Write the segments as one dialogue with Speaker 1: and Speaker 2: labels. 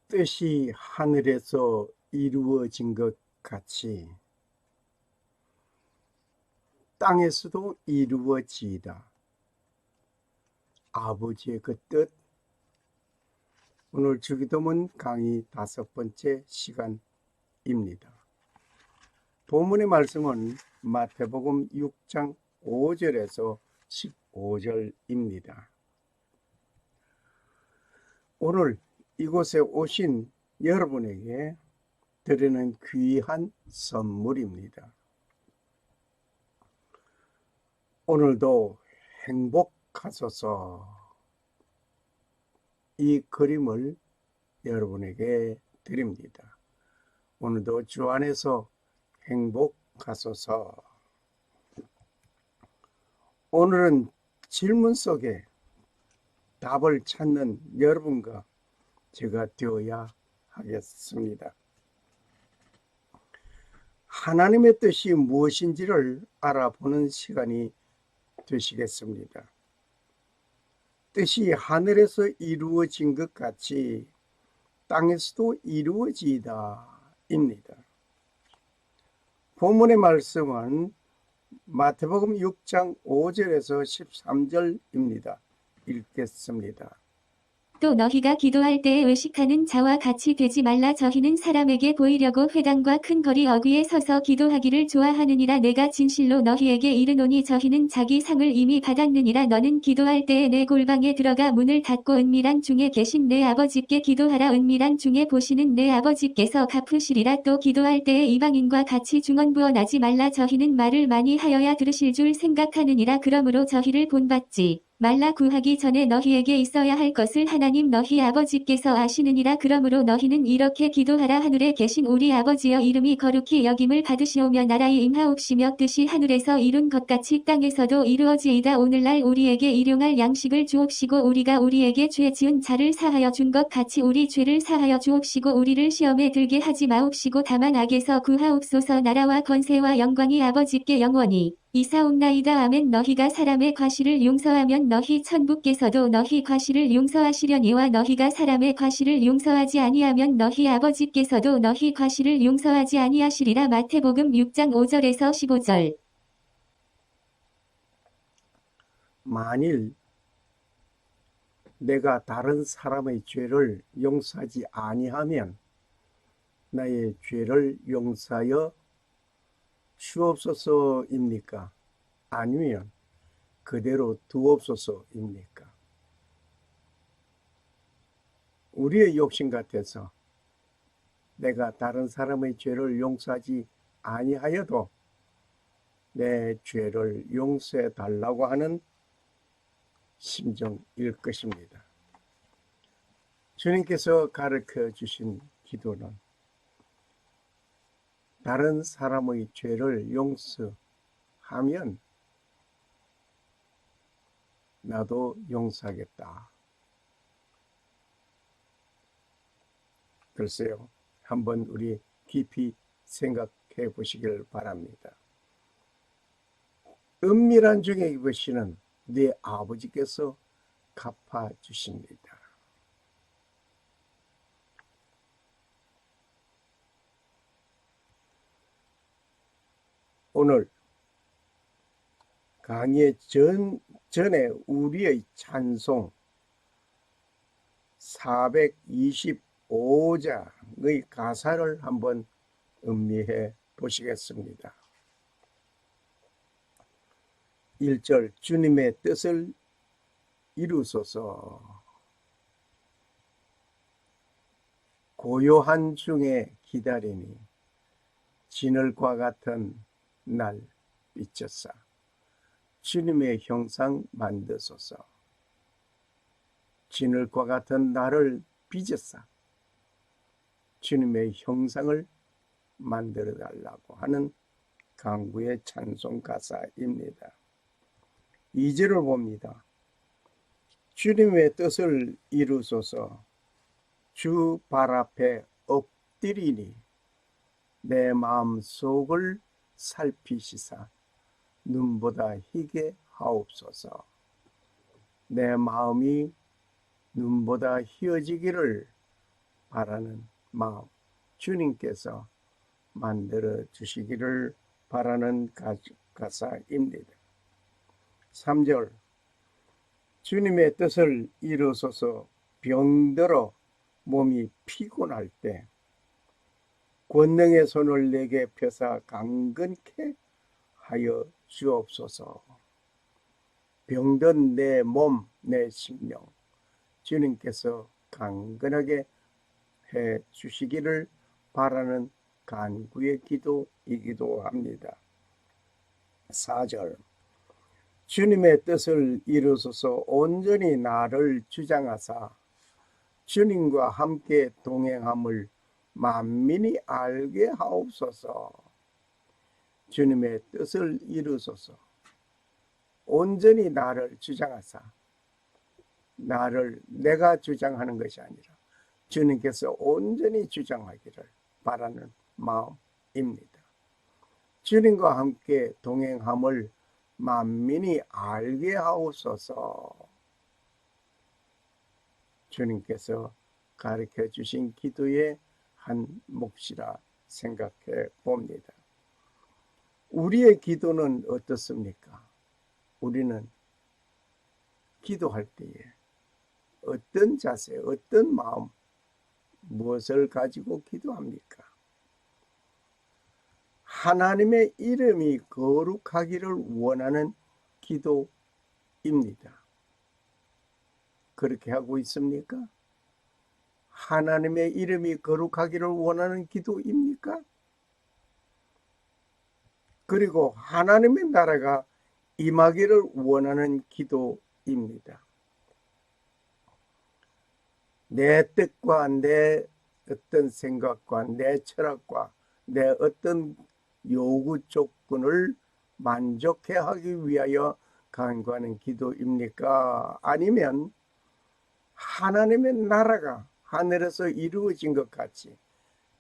Speaker 1: 뜻이 하늘에서 이루어진 것 같이 땅에서도 이루어지이다. 아버지의 그 뜻. 오늘 주기도문 강의 5번째 시간입니다. 본문의 말씀은 마태복음 6장 5절에서 15절입니다. 오늘 이곳에 오신 여러분에게 드리는 귀한 선물입니다. 오늘도 행복하소서. 이 그림을 여러분에게 드립니다. 오늘도 주 안에서 행복하소서. 오늘은 질문 속에 답을 찾는 여러분과 제가 되어야 하겠습니다. 하나님의 뜻이 무엇인지를 알아보는 시간이 되시겠습니다. 뜻이 하늘에서 이루어진 것 같이 땅에서도 이루어지이다 입니다. 본문의 말씀은 마태복음 6장 5절에서 13절입니다. 읽겠습니다.
Speaker 2: 또 너희가 기도할 때에 의식하는 자와 같이 되지 말라. 저희는 사람에게 보이려고 회당과 큰 거리 어귀에 서서 기도하기를 좋아하느니라. 내가 진실로 너희에게 이르노니 저희는 자기 상을 이미 받았느니라. 너는 기도할 때에 내 골방에 들어가 문을 닫고 은밀한 중에 계신 내 아버지께 기도하라. 은밀한 중에 보시는 내 아버지께서 갚으시리라. 또 기도할 때에 이방인과 같이 중언부언하지 말라. 저희는 말을 많이 하여야 들으실 줄 생각하느니라. 그러므로 저희를 본받지 말라. 구하기 전에 너희에게 있어야 할 것을 하나님 너희 아버지께서 아시느니라. 그러므로 너희는 이렇게 기도하라. 하늘에 계신 우리 아버지여, 이름이 거룩히 여김을 받으시오며 나라의 임하옵시며 뜻이 하늘에서 이룬 것 같이 땅에서도 이루어지이다. 오늘날 우리에게 일용할 양식을 주옵시고 우리가 우리에게 죄 지은 자를 사하여 준 것 같이 우리 죄를 사하여 주옵시고 우리를 시험에 들게 하지 마옵시고 다만 악에서 구하옵소서. 나라와 권세와 영광이 아버지께 영원히 이사옵나이다. 아멘. 너희가 사람의 과실을 용서하면 너희 천부께서도 너희 과실을 용서하시려니와 너희가 사람의 과실을 용서하지 아니하면 너희 아버지께서도 너희 과실을 용서하지 아니하시리라. 마태복음 6장 5절에서 15절.
Speaker 1: 만일 내가 다른 사람의 죄를 용서하지 아니하면 나의 죄를 용서하여 주옵소서입니까? 아니면 그대로 두옵소서입니까? 우리의 욕심 같아서 내가 다른 사람의 죄를 용서하지 아니하여도 내 죄를 용서해 달라고 하는 심정일 것입니다. 주님께서 가르쳐 주신 기도는 다른 사람의 죄를 용서하면 나도 용서하겠다. 글쎄요, 한번 우리 깊이 생각해 보시길 바랍니다. 은밀한 중에 입으시는 네 아버지께서 갚아주십니다. 오늘 강의 전에 우리의 찬송 425장의 가사를 한번 음미해 보시겠습니다. 1절 주님의 뜻을 이루소서. 고요한 중에 기다리니 진흙과 같은 날 비춰사 주님의 형상 만드소서. 진흙과 같은 나를 빚으사 주님의 형상을 만들어 달라고 하는 간구의 찬송 가사입니다. 2절을 봅니다. 주님의 뜻을 이루소서. 주 발 앞에 엎드리니 내 마음속을 살피시사 눈보다 희게 하옵소서. 내 마음이 눈보다 희어지기를 바라는 마음, 주님께서 만들어 주시기를 바라는 가사입니다. 3절, 주님의 뜻을 이루소서. 병들어 몸이 피곤할 때 권능의 손을 내게 펴사 강건케 하여 주옵소서. 병든 내 몸, 내 심령, 주님께서 강건하게 해 주시기를 바라는 간구의 기도이기도 합니다. 4절, 주님의 뜻을 이루소서. 온전히 나를 주장하사 주님과 함께 동행함을 만민이 알게 하옵소서. 주님의 뜻을 이루소서. 온전히 나를 주장하사, 나를 내가 주장하는 것이 아니라 주님께서 온전히 주장하기를 바라는 마음입니다. 주님과 함께 동행함을 만민이 알게 하옵소서. 주님께서 가르쳐 주신 기도의 한 몫이라 생각해 봅니다. 우리의 기도는 어떻습니까? 우리는 기도할 때에 어떤 자세, 어떤 마음, 무엇을 가지고 기도합니까? 하나님의 이름이 거룩하기를 원하는 기도입니다. 그렇게 하고 있습니까? 하나님의 이름이 거룩하기를 원하는 기도입니까? 그리고 하나님의 나라가 임하기를 원하는 기도입니다. 내 뜻과 내 어떤 생각과 내 철학과 내 어떤 요구 조건을 만족해 하기 위하여 간구하는 기도입니까? 아니면 하나님의 나라가 하늘에서 이루어진 것 같이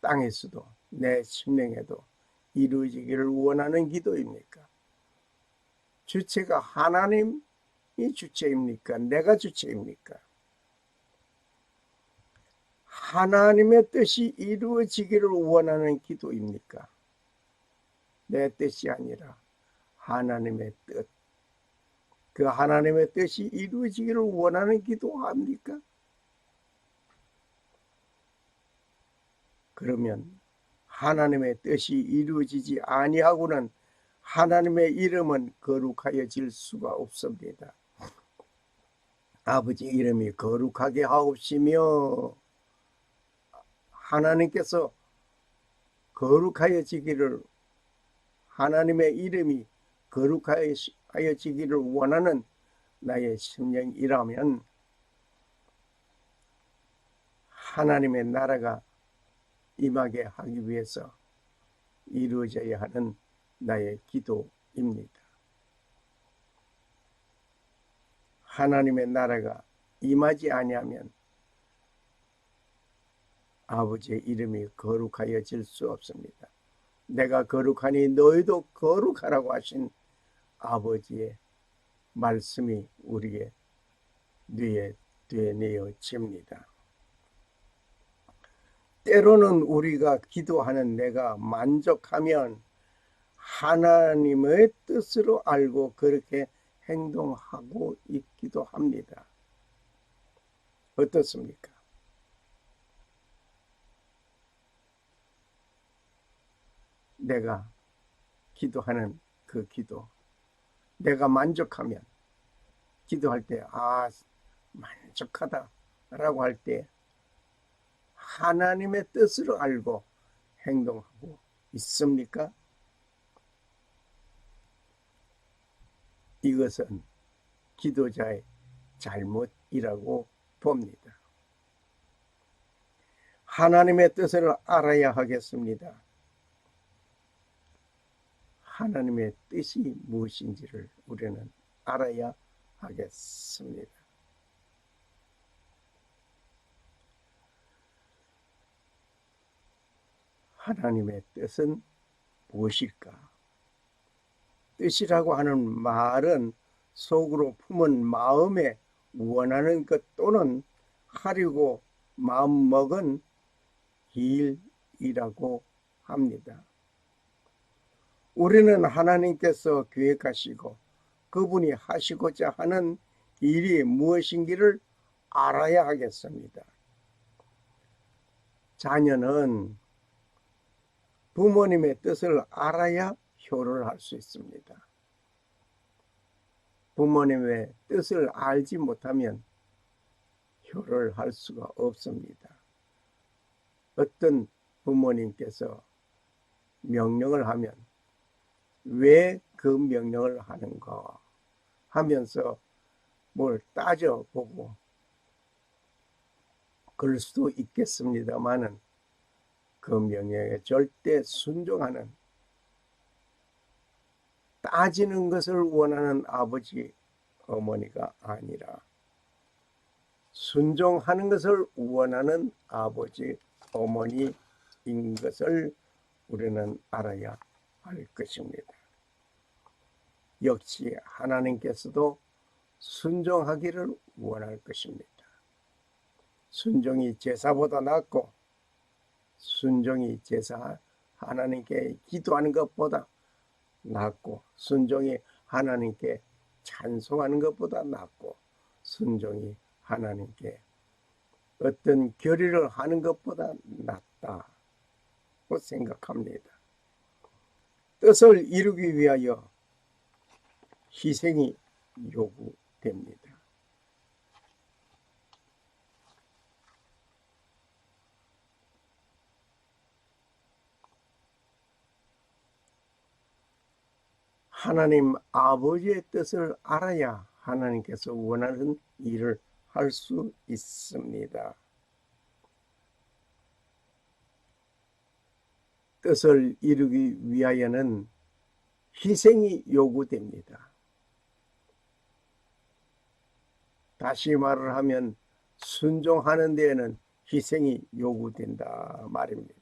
Speaker 1: 땅에서도 내 심령에도 이루어지기를 원하는 기도입니까? 주체가 하나님이 주체입니까? 내가 주체입니까? 하나님의 뜻이 이루어지기를 원하는 기도입니까? 내 뜻이 아니라 하나님의 뜻, 그 하나님의 뜻이 이루어지기를 원하는 기도합니까? 그러면 하나님의 뜻이 이루어지지 아니하고는 하나님의 이름은 거룩하여질 수가 없습니다. 아버지 이름이 거룩하게 하옵시며 하나님께서 거룩하여지기를, 하나님의 이름이 거룩하여지기를 원하는 나의 심령이라면 하나님의 나라가 임하게 하기 위해서 이루어져야 하는 나의 기도입니다. 하나님의 나라가 임하지 아니하면 아버지의 이름이 거룩하여질 수 없습니다. 내가 거룩하니 너희도 거룩하라고 하신 아버지의 말씀이 우리의 뇌에 되뇌어집니다. 때로는 우리가 기도하는 내가 만족하면 하나님의 뜻으로 알고 그렇게 행동하고 있기도 합니다. 어떻습니까? 내가 기도하는 그 기도, 내가 만족하면 기도할 때 만족하다 라고 할 때 하나님의 뜻으로 알고 행동하고 있습니까? 이것은 기도자의 잘못이라고 봅니다. 하나님의 뜻을 알아야 하겠습니다. 하나님의 뜻이 무엇인지를 우리는 알아야 하겠습니다. 하나님의 뜻은 무엇일까? 뜻이라고 하는 말은 속으로 품은 마음에 원하는 것 또는 하려고 마음먹은 일이라고 합니다. 우리는 하나님께서 계획하시고 그분이 하시고자 하는 일이 무엇인지를 알아야 하겠습니다. 자녀는 부모님의 뜻을 알아야 효를 할 수 있습니다. 부모님의 뜻을 알지 못하면 효를 할 수가 없습니다. 어떤 부모님께서 명령을 하면 왜 그 명령을 하는가 하면서 뭘 따져보고 그럴 수도 있겠습니다만은 그 명령에 절대 순종하는, 따지는 것을 원하는 아버지 어머니가 아니라 순종하는 것을 원하는 아버지 어머니인 것을 우리는 알아야 할 것입니다. 역시 하나님께서도 순종하기를 원할 것입니다. 순종이 제사보다 낫고, 순종이 제사 하나님께 기도하는 것보다 낫고, 순종이 하나님께 찬송하는 것보다 낫고, 순종이 하나님께 어떤 결의를 하는 것보다 낫다고 생각합니다. 뜻을 이루기 위하여 희생이 요구됩니다. 하나님 아버지의 뜻을 알아야 하나님께서 원하는 일을 할 수 있습니다. 뜻을 이루기 위하여는 희생이 요구됩니다. 다시 말을 하면 순종하는 데에는 희생이 요구된다 말입니다.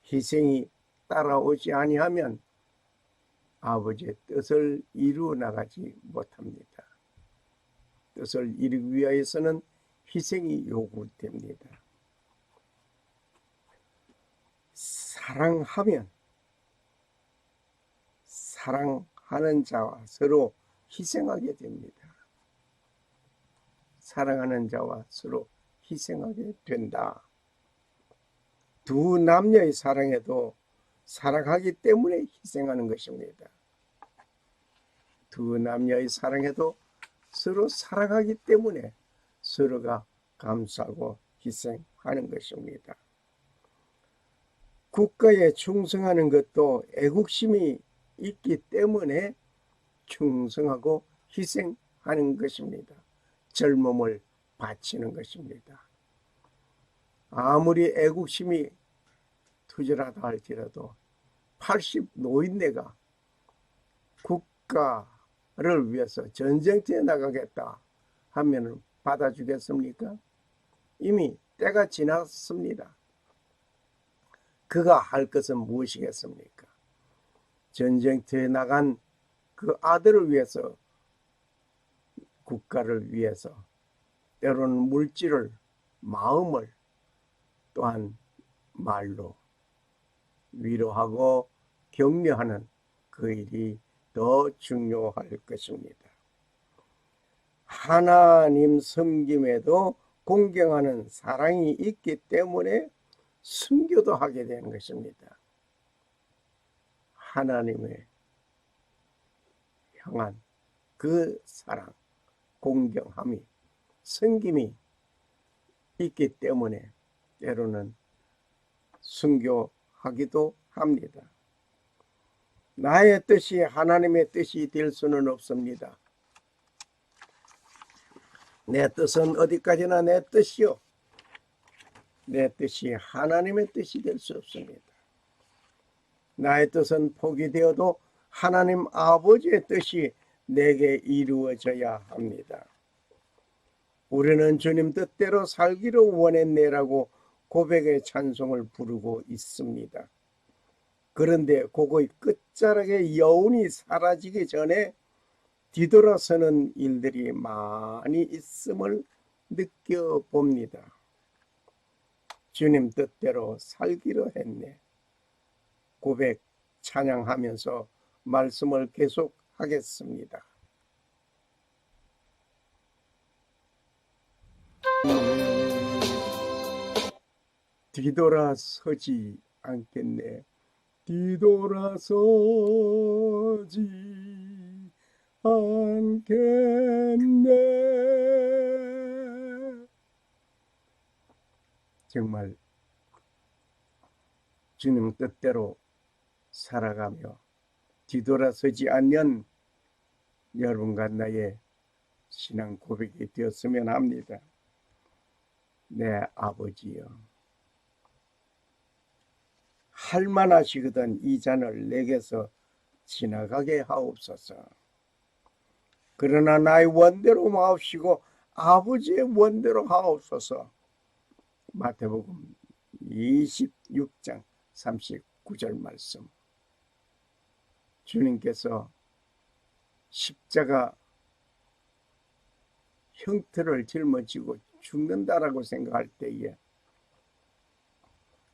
Speaker 1: 희생이 따라오지 아니하면 아버지의 뜻을 이루어 나가지 못합니다. 뜻을 이루기 위하여서는 희생이 요구됩니다. 사랑하면 사랑하는 자와 서로 희생하게 됩니다. 사랑하는 자와 서로 희생하게 된다. 두 남녀의 사랑에도 사랑하기 때문에 희생하는 것입니다. 두 남녀의 사랑에도 서로 사랑하기 때문에 서로가 감싸고 희생하는 것입니다. 국가에 충성하는 것도 애국심이 있기 때문에 충성하고 희생하는 것입니다. 젊음을 바치는 것입니다. 아무리 애국심이 투절하다 할지라도 80 노인네가 국가를 위해서 전쟁터에 나가겠다 하면 받아주겠습니까? 이미 때가 지났습니다. 그가 할 것은 무엇이겠습니까? 전쟁터에 나간 그 아들을 위해서, 국가를 위해서, 때로는 물질을, 마음을, 또한 말로 위로하고 격려하는 그 일이 더 중요할 것입니다. 하나님 섬김에도 공경하는 사랑이 있기 때문에 순교도 하게 되는 것입니다. 하나님의 향한 그 사랑, 공경함이, 섬김이 있기 때문에 때로는 순교하기도 합니다. 나의 뜻이 하나님의 뜻이 될 수는 없습니다. 내 뜻은 어디까지나 내 뜻이요, 내 뜻이 하나님의 뜻이 될 수 없습니다. 나의 뜻은 포기되어도 하나님 아버지의 뜻이 내게 이루어져야 합니다. 우리는 주님 뜻대로 살기를 원했네라고 고백의 찬송을 부르고 있습니다. 그런데 그거의 끝자락에 여운이 사라지기 전에 뒤돌아서는 일들이 많이 있음을 느껴봅니다. 주님 뜻대로 살기로 했네. 고백 찬양하면서 말씀을 계속하겠습니다. 뒤돌아서지 않겠네. 뒤돌아서지 않겠네. 정말 주님 뜻대로 살아가며 뒤돌아서지 않는 여러분과 나의 신앙 고백이 되었으면 합니다. 내 아버지여, 할만하시거든 이 잔을 내게서 지나가게 하옵소서. 그러나 나의 원대로 마옵시고 아버지의 원대로 하옵소서. 마태복음 26장 39절 말씀. 주님께서 십자가 형태를 짊어지고 죽는다라고 생각할 때에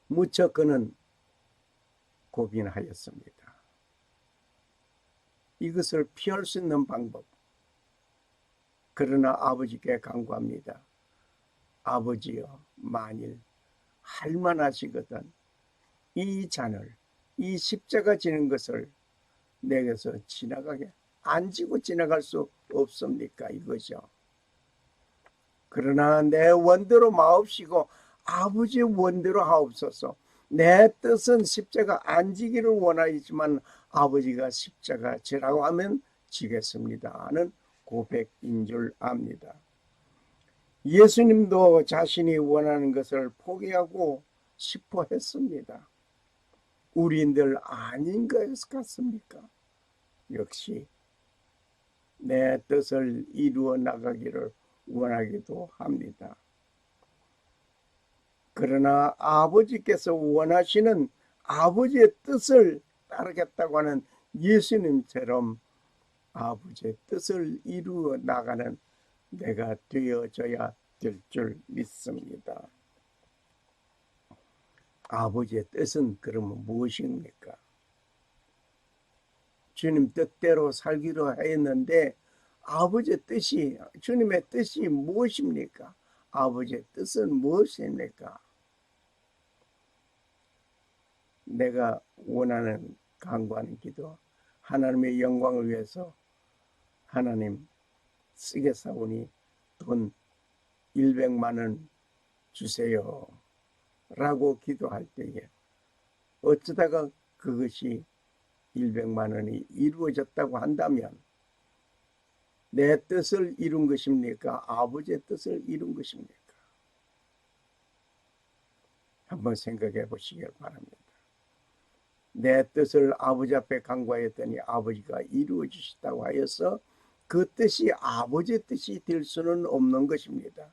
Speaker 1: 무척 그는 고민하였습니다. 이것을 피할 수 있는 방법. 그러나 아버지께 간구합니다. 아버지여, 만일 할만하시거든 이 잔을, 이 십자가 지는 것을 내게서 지나가게 안 지고 지나갈 수 없습니까? 이거죠. 그러나 내 원대로 마옵시고 아버지의 원대로 하옵소서. 내 뜻은 십자가 안 지기를 원하지만 아버지가 십자가 지라고 하면 지겠습니다 하는 고백인 줄 압니다. 예수님도 자신이 원하는 것을 포기하고 싶어 했습니다. 우리들 아닌 것 같습니까? 역시 내 뜻을 이루어 나가기를 원하기도 합니다. 그러나 아버지께서 원하시는 아버지의 뜻을 따르겠다고 하는 예수님처럼 아버지의 뜻을 이루어 나가는 내가 되어져야 될 줄 믿습니다. 아버지의 뜻은 그러면 무엇입니까? 주님 뜻대로 살기로 했는데 아버지의 뜻이, 주님의 뜻이 무엇입니까? 아버지의 뜻은 무엇입니까? 내가 원하는 간구하는 기도, 하나님의 영광을 위해서 하나님 쓰겠사오니 돈 100만 원 주세요 라고 기도할 때에 어쩌다가 그것이 100만 원이 이루어졌다고 한다면 내 뜻을 이룬 것입니까? 아버지의 뜻을 이룬 것입니까? 한번 생각해 보시길 바랍니다. 내 뜻을 아버지 앞에 간구하였더니 아버지가 이루어 주시다고 하여서 그 뜻이 아버지의 뜻이 될 수는 없는 것입니다.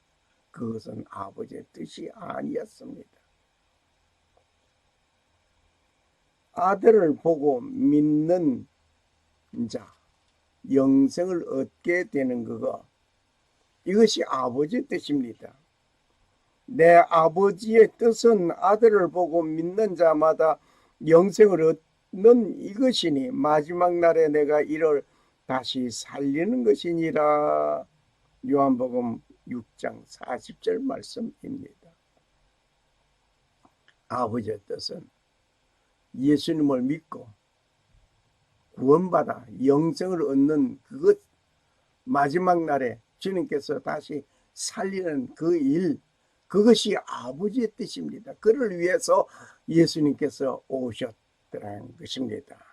Speaker 1: 그것은 아버지의 뜻이 아니었습니다. 아들을 보고 믿는 자, 영생을 얻게 되는 그거, 이것이 아버지의 뜻입니다. 내 아버지의 뜻은 아들을 보고 믿는 자마다 영생을 얻는 이것이니 마지막 날에 내가 이를 다시 살리는 것이니라. 요한복음 6장 40절 말씀입니다. 아버지의 뜻은 예수님을 믿고 구원받아 영생을 얻는 그것, 마지막 날에 주님께서 다시 살리는 그 일, 그것이 아버지의 뜻입니다. 그를 위해서 예수님께서 오셨더라는 것입니다.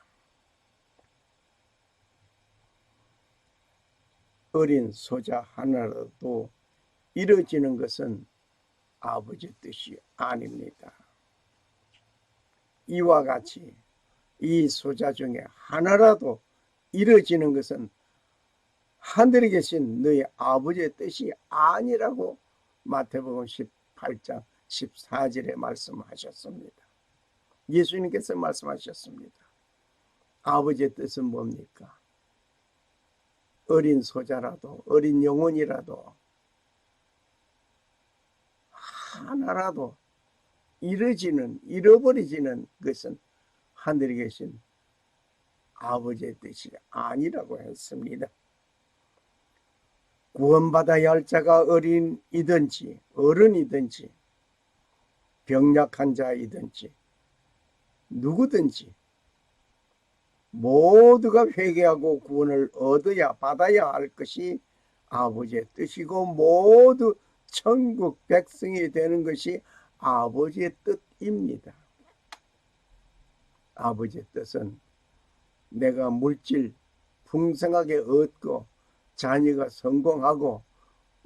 Speaker 1: 어린 소자 하나라도 이루어지는 것은 아버지의 뜻이 아닙니다. 이와 같이 이 소자 중에 하나라도 이루어지는 것은 하늘에 계신 너희 아버지의 뜻이 아니라고 마태복음 18장 14절에 말씀하셨습니다. 예수님께서 말씀하셨습니다. 아버지의 뜻은 뭡니까? 어린 소자라도, 어린 영혼이라도 하나라도 잃어버리지는 것은 하늘에 계신 아버지의 뜻이 아니라고 했습니다. 구원받아야 할 자가 어린이든지 어른이든지 병약한 자이든지 누구든지 모두가 회개하고 구원을 받아야 할 것이 아버지의 뜻이고 모두 천국 백성이 되는 것이 아버지의 뜻입니다. 아버지의 뜻은 내가 물질 풍성하게 얻고 자녀가 성공하고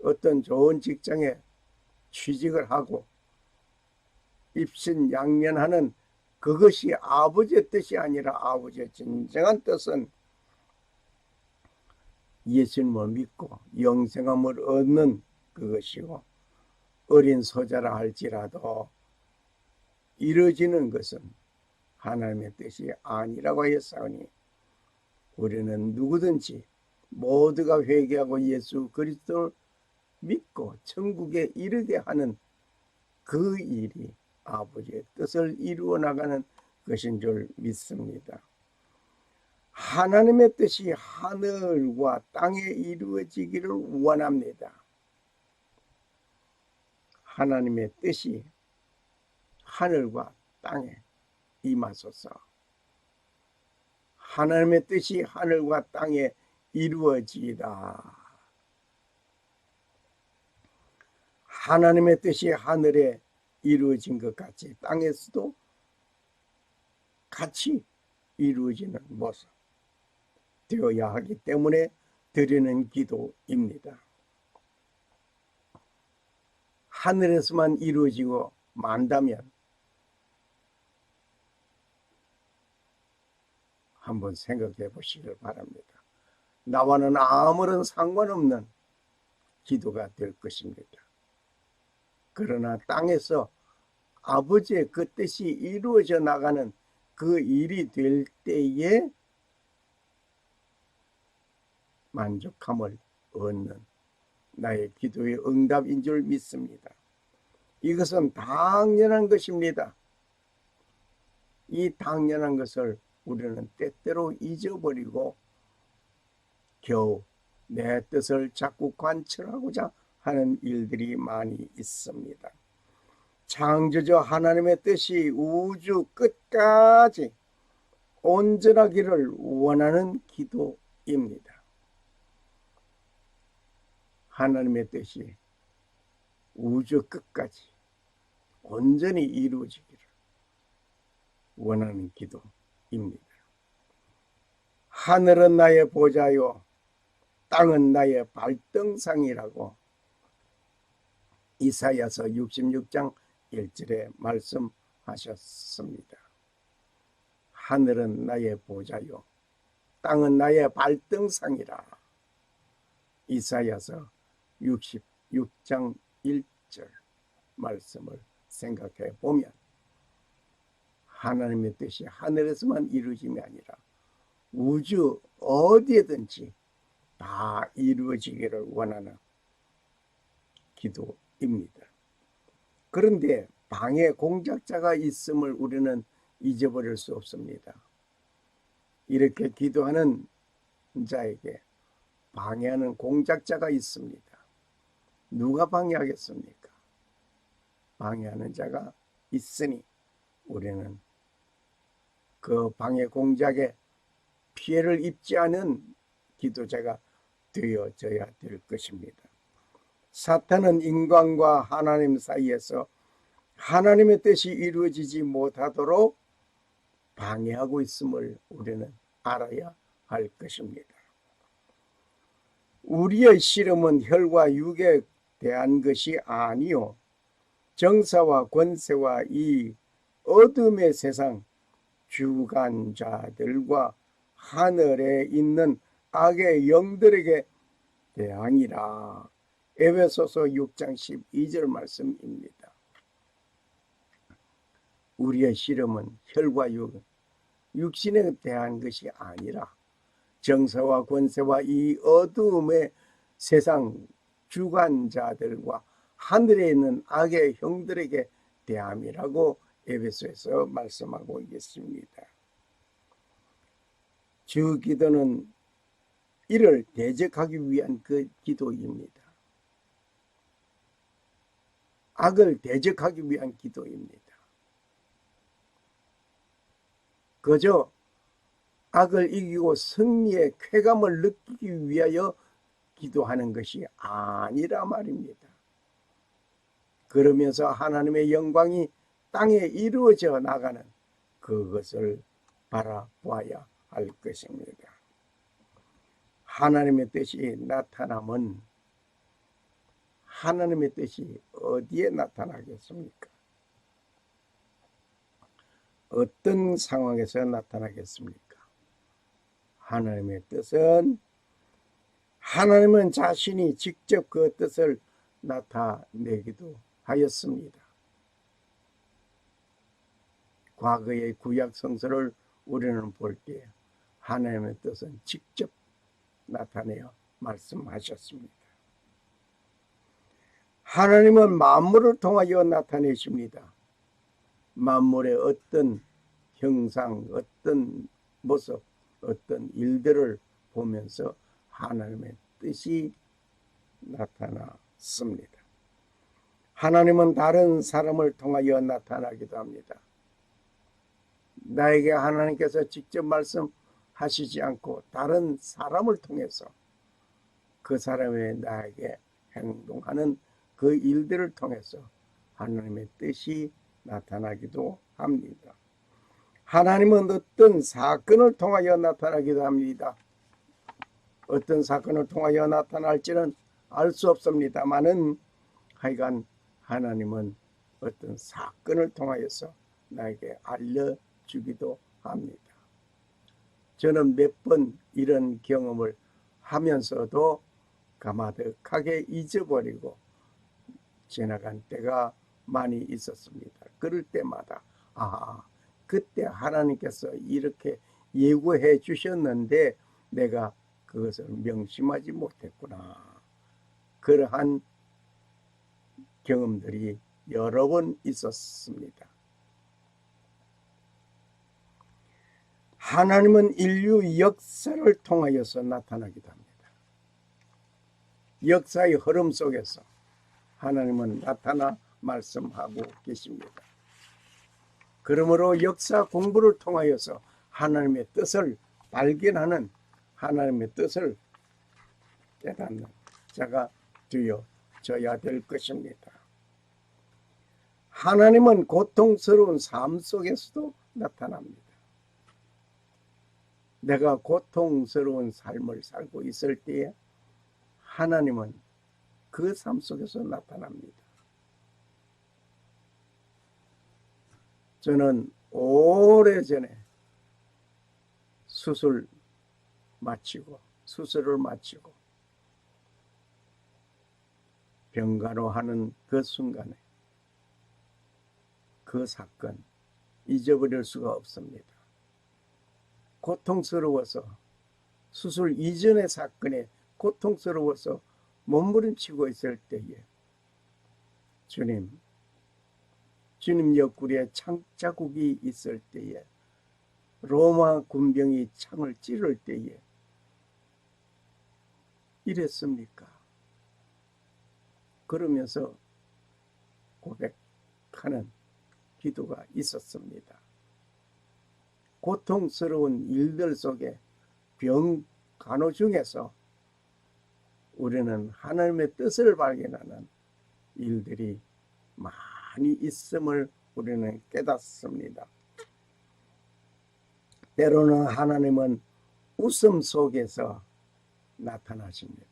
Speaker 1: 어떤 좋은 직장에 취직을 하고 입신양면하는 그것이 아버지의 뜻이 아니라 아버지의 진정한 뜻은 예수님을 믿고 영생함을 얻는 그것이고, 어린 소자라 할지라도 이루어지는 것은 하나님의 뜻이 아니라고 하였사오니 우리는 누구든지 모두가 회개하고 예수 그리스도를 믿고 천국에 이르게 하는 그 일이 아버지의 뜻을 이루어 나가는 것인 줄 믿습니다. 하나님의 뜻이 하늘과 땅에 이루어지기를 원합니다. 하나님의 뜻이 하늘과 땅에 임하소서. 하나님의 뜻이 하늘과 땅에 이루어지이다. 하나님의 뜻이 하늘에 이루어진 것 같이 땅에서도 같이 이루어지는 모습 되어야 하기 때문에 드리는 기도입니다. 하늘에서만 이루어지고 만다면 한번 생각해 보시길 바랍니다. 나와는 아무런 상관없는 기도가 될 것입니다. 그러나 땅에서 아버지의 그 뜻이 이루어져 나가는 그 일이 될 때에 만족함을 얻는 나의 기도의 응답인 줄 믿습니다. 이것은 당연한 것입니다. 이 당연한 것을 우리는 때때로 잊어버리고 겨우 내 뜻을 자꾸 관철하고자 하는 일들이 많이 있습니다. 창조주 하나님의 뜻이 우주 끝까지 온전하기를 원하는 기도입니다. 하나님의 뜻이 우주 끝까지 온전히 이루어지기를 원하는 기도입니다. 하늘은 나의 보좌요 땅은 나의 발등상이라고 이사야서 66장 1절에 말씀하셨습니다. 하늘은 나의 보좌요 땅은 나의 발등상이라. 이사야서 66장 1절 말씀을 생각해 보면 하나님의 뜻이 하늘에서만 이루어짐이 아니라 우주 어디에든지 다 이루어지기를 원하는 기도입니다. 그런데 방해 공작자가 있음을 우리는 잊어버릴 수 없습니다. 이렇게 기도하는 자에게 방해하는 공작자가 있습니다. 누가 방해하겠습니까? 방해하는 자가 있으니 우리는 그 방해 공작에 피해를 입지 않은 기도자가 되어져야 될 것입니다. 사탄은 인간과 하나님 사이에서 하나님의 뜻이 이루어지지 못하도록 방해하고 있음을 우리는 알아야 할 것입니다. 우리의 씨름은 혈과 육에 대한 것이 아니요 정사와 권세와 이 어둠의 세상 주관자들과 하늘에 있는 악의 영들에게 대항이라. 에베소서 6장 12절 말씀입니다. 우리의 씨름은 혈과 육신에 대한 것이 아니라 정사와 권세와 이 어두움의 세상 주관자들과 하늘에 있는 악의 형들에게 대함이라고 에베소에서 말씀하고 있습니다. 주 기도는 이를 대적하기 위한 그 기도입니다. 악을 대적하기 위한 기도입니다. 그저 악을 이기고 승리의 쾌감을 느끼기 위하여 기도하는 것이 아니라 말입니다. 그러면서 하나님의 영광이 땅에 이루어져 나가는 그것을 바라보아야 할 것입니다. 하나님의 뜻이 나타남은 하나님의 뜻이 어디에 나타나겠습니까? 어떤 상황에서 나타나겠습니까? 하나님의 뜻은 하나님은 자신이 직접 그 뜻을 나타내기도 하였습니다. 과거의 구약 성서를 우리는 볼 때 하나님의 뜻은 직접 나타내어 말씀하셨습니다. 하나님은 만물을 통하여 나타내십니다. 만물의 어떤 형상, 어떤 모습, 어떤 일들을 보면서 하나님의 뜻이 나타났습니다. 하나님은 다른 사람을 통하여 나타나기도 합니다. 나에게 하나님께서 직접 말씀하시지 않고 다른 사람을 통해서 그 사람의 나에게 행동하는 그 일들을 통해서 하나님의 뜻이 나타나기도 합니다. 하나님은 어떤 사건을 통하여 나타나기도 합니다. 어떤 사건을 통하여 나타날지는 알 수 없습니다만은 하여간 하나님은 어떤 사건을 통하여서 나에게 알려주기도 합니다. 저는 몇 번 이런 경험을 하면서도 가마득하게 잊어버리고 지나간 때가 많이 있었습니다. 그럴 때마다 그때 하나님께서 이렇게 예고해 주셨는데 내가 그것을 명심하지 못했구나. 그러한 경험들이 여러 번 있었습니다. 하나님은 인류 역사를 통하여서 나타나기도 합니다. 역사의 흐름 속에서 하나님은 나타나 말씀하고 계십니다. 그러므로 역사 공부를 통하여서 하나님의 뜻을 발견하는, 하나님의 뜻을 깨닫는 자가 되어져야 될 것입니다. 하나님은 고통스러운 삶 속에서도 나타납니다. 내가 고통스러운 삶을 살고 있을 때에 하나님은 그 삶 속에서 나타납니다. 저는 오래전에 수술을 마치고 병간호하는 그 순간에 그 사건 잊어버릴 수가 없습니다. 고통스러워서 수술 이전의 사건에 고통스러워서 몸부림치고 있을 때에 주님 옆구리에 창자국이 있을 때에 로마 군병이 창을 찌를 때에 이랬습니까? 그러면서 고백하는 기도가 있었습니다. 고통스러운 일들 속에 병 간호 중에서 우리는 하나님의 뜻을 발견하는 일들이 많이 있음을 우리는 깨닫습니다. 때로는 하나님은 웃음 속에서 나타나십니다.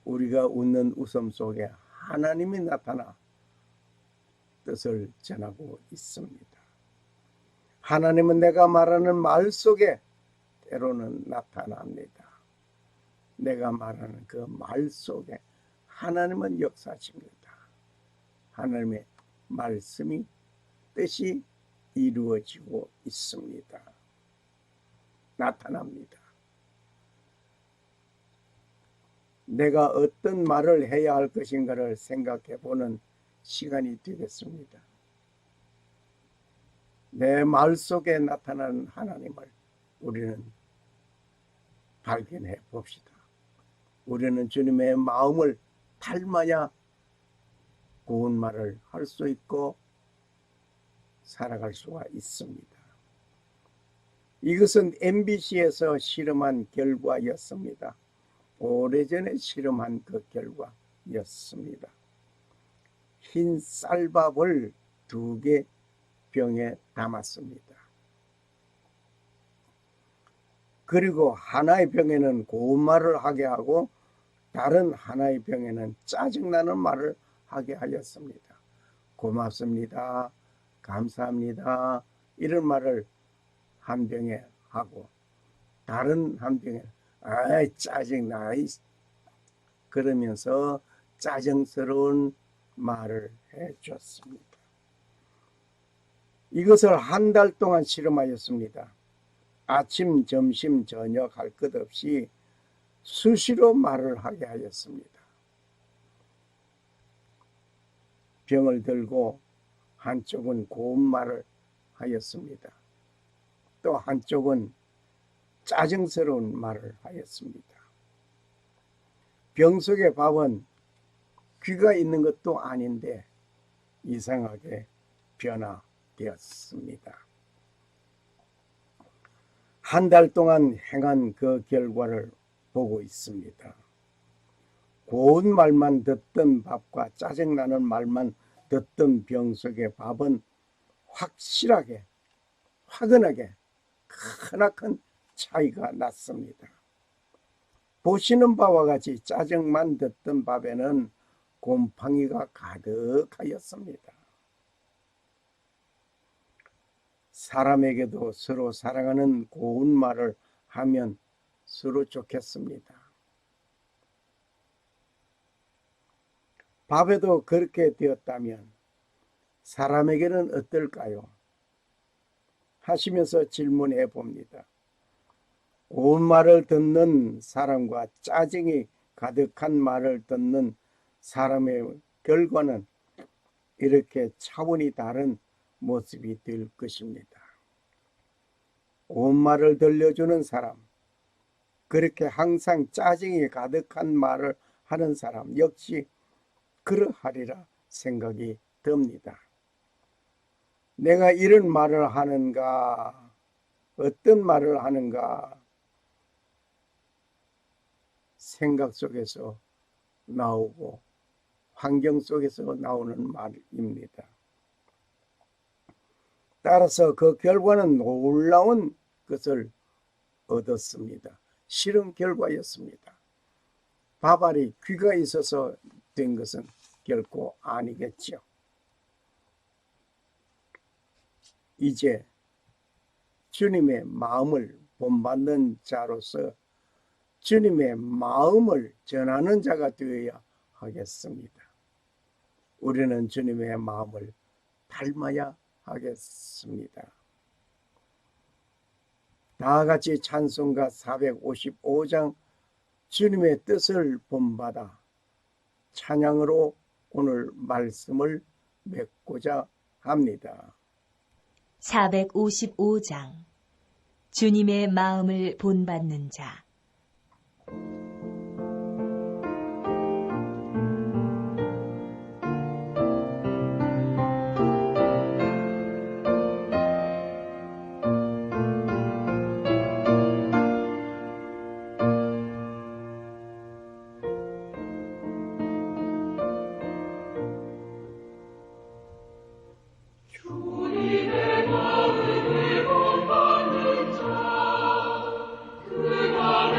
Speaker 1: 우리가 웃는 웃음 속에 하나님이 나타나 뜻을 전하고 있습니다. 하나님은 내가 말하는 말 속에 때로는 나타납니다. 내가 말하는 그 말 속에 하나님은 역사하십니다. 하나님의 말씀이 뜻이 이루어지고 있습니다. 나타납니다. 내가 어떤 말을 해야 할 것인가를 생각해 보는 시간이 되겠습니다. 내 말 속에 나타나는 하나님을 우리는 발견해 봅시다. 우리는 주님의 마음을 닮아야 고운 말을 할 수 있고 살아갈 수가 있습니다. 이것은 MBC에서 실험한 결과였습니다. 오래전에 실험한 그 결과였습니다. 흰 쌀밥을 2개 병에 담았습니다. 그리고 하나의 병에는 고운 말을 하게 하고 다른 하나의 병에는 짜증나는 말을 하게 하였습니다. 고맙습니다. 감사합니다. 이런 말을 한 병에 하고 다른 한 병에 아이 짜증나 그러면서 짜증스러운 말을 해줬습니다. 이것을 한 달 동안 실험하였습니다. 아침, 점심, 저녁 할 것 없이 수시로 말을 하게 하였습니다. 병을 들고 한쪽은 고운 말을 하였습니다. 또 한쪽은 짜증스러운 말을 하였습니다. 병 속의 밥은 귀가 있는 것도 아닌데 이상하게 변화되었습니다. 한 달 동안 행한 그 결과를 보고 있습니다. 고운 말만 듣던 밥과 짜증나는 말만 듣던 병 속의 밥은 확실하게, 확연하게 크나큰 차이가 났습니다. 보시는 바와 같이 짜증만 듣던 밥에는 곰팡이가 가득하였습니다. 사람에게도 서로 사랑하는 고운 말을 하면 서로 좋겠습니다. 밥에도 그렇게 되었다면 사람에게는 어떨까요? 하시면서 질문해 봅니다. 고운 말을 듣는 사람과 짜증이 가득한 말을 듣는 사람의 결과는 이렇게 차원이 다른 모습이 될 것입니다. 고운 말을 들려주는 사람, 그렇게 항상 짜증이 가득한 말을 하는 사람 역시 그러하리라 생각이 듭니다. 내가 이런 말을 하는가, 어떤 말을 하는가 생각 속에서 나오고 환경 속에서 나오는 말입니다. 따라서 그 결과는 놀라운 것을 얻었습니다. 실험 결과였습니다. 밥알이 귀가 있어서 된 것은 결코 아니겠죠. 이제 주님의 마음을 본받는 자로서 주님의 마음을 전하는 자가 되어야 하겠습니다. 우리는 주님의 마음을 닮아야 하겠습니다. 다같이 찬송가 455장 주님의 뜻을 본받아 찬양으로 오늘 말씀을 맺고자 합니다.
Speaker 3: 455장 주님의 마음을 본받는 자.
Speaker 4: 주님의 마음을 본받는 자, 그 말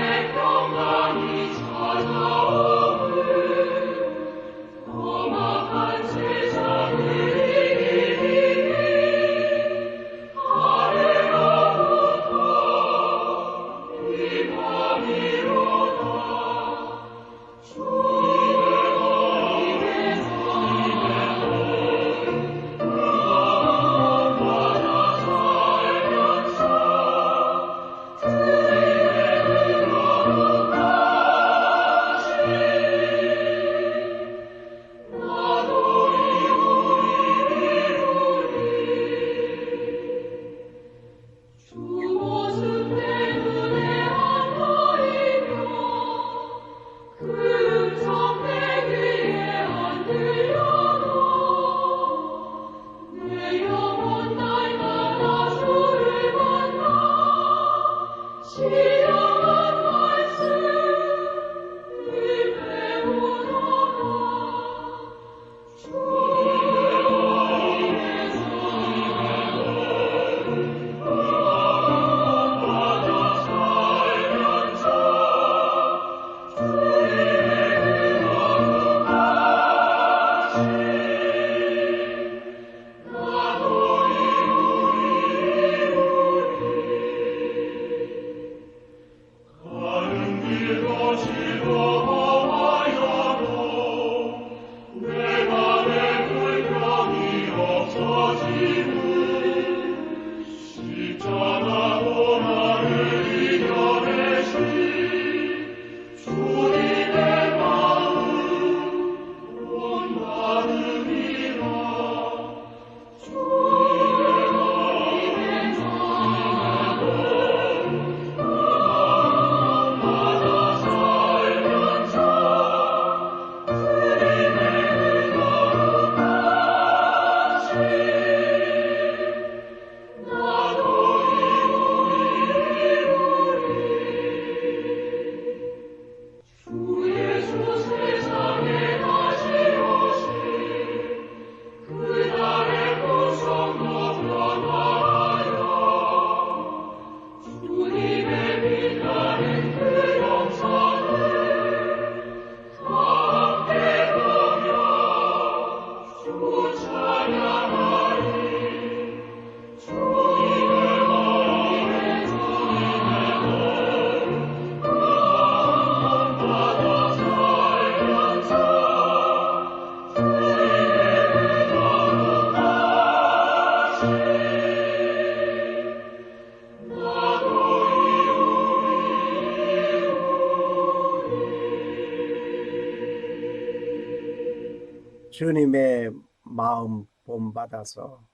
Speaker 1: 주님의 마음 본받아서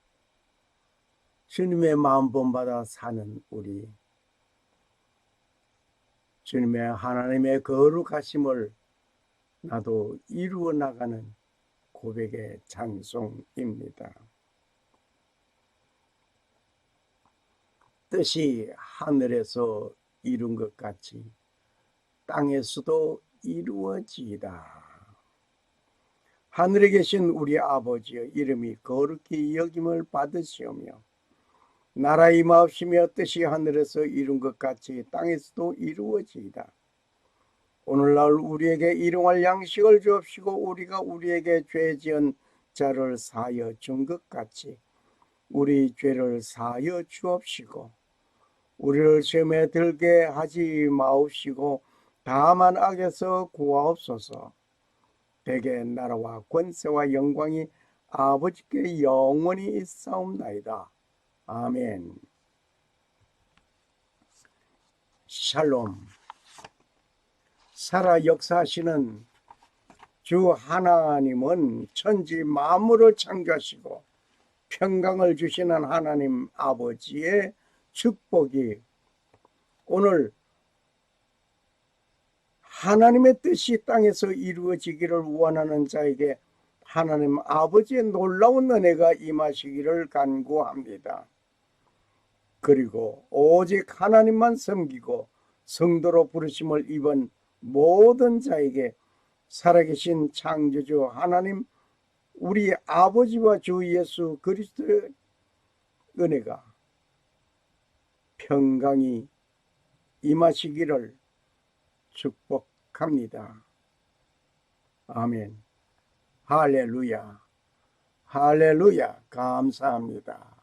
Speaker 1: 주님의 마음 본받아 사는 우리, 주님의 하나님의 거룩하심을 나도 이루어 나가는 고백의 찬송입니다. 뜻이 하늘에서 이룬 것 같이 땅에서도 이루어지이다. 하늘에 계신 우리 아버지의 이름이 거룩히 여김을 받으시오며 나라 임하옵시며 뜻이 하늘에서 이룬 것 같이 땅에서도 이루어지이다. 오늘날 우리에게 일용할 양식을 주옵시고 우리가 우리에게 죄 지은 자를 사하여 준 것 같이 우리 죄를 사하여 주옵시고 우리를 시험에 들게 하지 마옵시고 다만 악에서 구하옵소서. 대개 나라와 권세와 영광이 아버지께 영원히 있사옵나이다. 아멘. 샬롬. 살아 역사하시는 주 하나님은 천지 만물을 창조하시고 평강을 주시는 하나님 아버지의 축복이 오늘 하나님의 뜻이 땅에서 이루어지기를 원하는 자에게 하나님 아버지의 놀라운 은혜가 임하시기를 간구합니다. 그리고 오직 하나님만 섬기고 성도로 부르심을 입은 모든 자에게 살아계신 창조주 하나님 우리 아버지와 주 예수 그리스도의 은혜가 평강이 임하시기를 축복합니다. 아멘. 할렐루야. 할렐루야. 감사합니다.